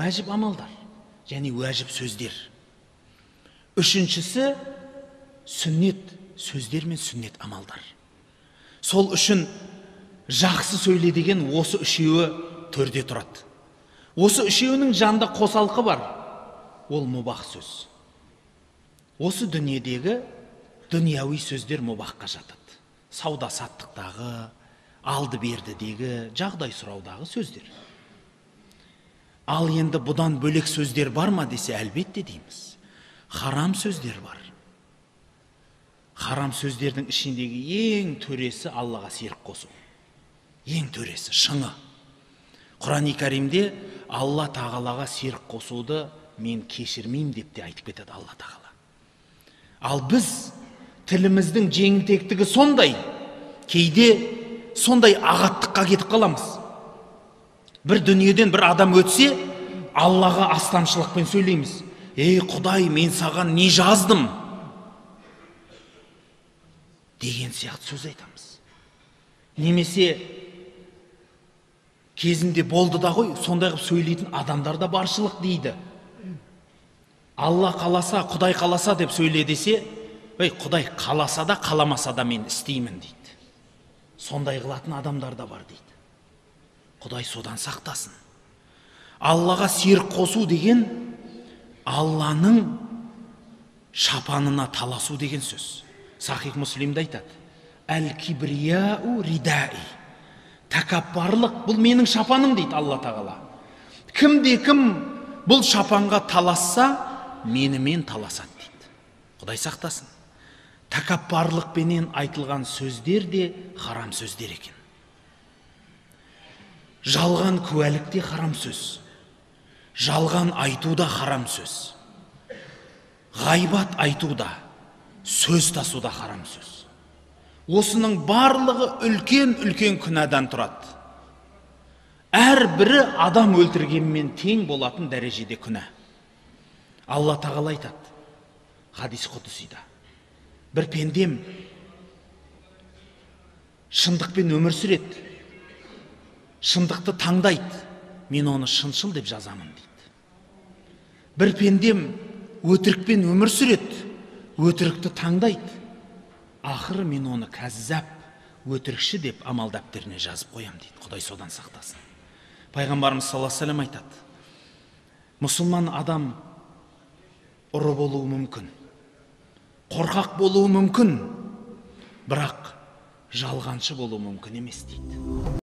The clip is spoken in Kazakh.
уәжіп амалдар және уәжіп сөздер. Үшіншісі сүннет сөздер мен сүннет амалдар. Сол үшін жақсы сөйле деген осы үшеуі төрде тұрады. Осы үшеуінің жанында қосалқы бар. Ол мубах сөз. Осы дүниедегі дүнияуи сөздер мубахқа жатады. Сауда саттықтағы, алды бердідегі, жағдай сұраудағы сөздер. Ал енді бұдан бөлек сөздер бар ма десе, әлбетте дейміз. Харам сөздер бар. Харам сөздердің ішіндегі ең төресі Аллаға серік қосу. Ең төресі шыңы. Құран-ы Кәримде Алла тағалаға серік қосуды мен кешірмеймін деп те айтып кетеді Алла тағала. Ал біз тіліміздің жеңілтектігі сондай, кейде сондай ағаттыққа кетіп қаламыз. Бір дүниеден бір адам өтсе, Аллаға астамшылықпен сөйлейміз. Ей Құдай, мен саған не жаздым? Деген сияқты сөз айтамыз. Немесе кезінде болды да ғой, сондай қылып сөйлейтін адамдар да баршылық дейді. Алла қаласа, Құдай қаласа деп сөйле десе, Құдай қаласа да қаламаса да мен істеймін дейді. Сондай қылатын адамдар да бар дейді. Құдай содан сақтасын. Аллаға серік қосу деген Алланың шапанына таласу деген сөз. Сахих Муслимде айтады: әл-кибрияу ридаи. Тәкаппарлық бұл менің шапаным дейді Алла тағала. Кімде-кім бұл шапанға таласса, менімен таласады дейді. Құдай сақтасын. Тәкаппарлықпенен айтылған сөздер де харам сөздер екен. Жалған куәлік те харам сөз. Жалған айтуда харам сөз. Ғайбат айтуда, сөз тасуда харам сөз. Осының барлығы үлкен күнәдан тұрады. Әрбірі адам өлтіргенмен тең болатын дәрежеде күнә. Алла тағала айтады хадис құдсида: бір пендем шындықпен өмір сүреді, шындықты таңдайды, мен оны шыншыл деп жазамын дейді. Бір пендем өтірікпен өмір сүреді, өтірікті таңдайды, ақыры мен оны кәззап, өтірікші деп амал дәптеріне жазып қоям дейді. Құдай содан сақтасын. Пайғамбарымыз саллаллаху алейхи ва саллям айтады: мұсылман адам ұры болуы мүмкін, қорқақ болуы мүмкін, бірақ жалғаншы болуы мүмкін емес дейді.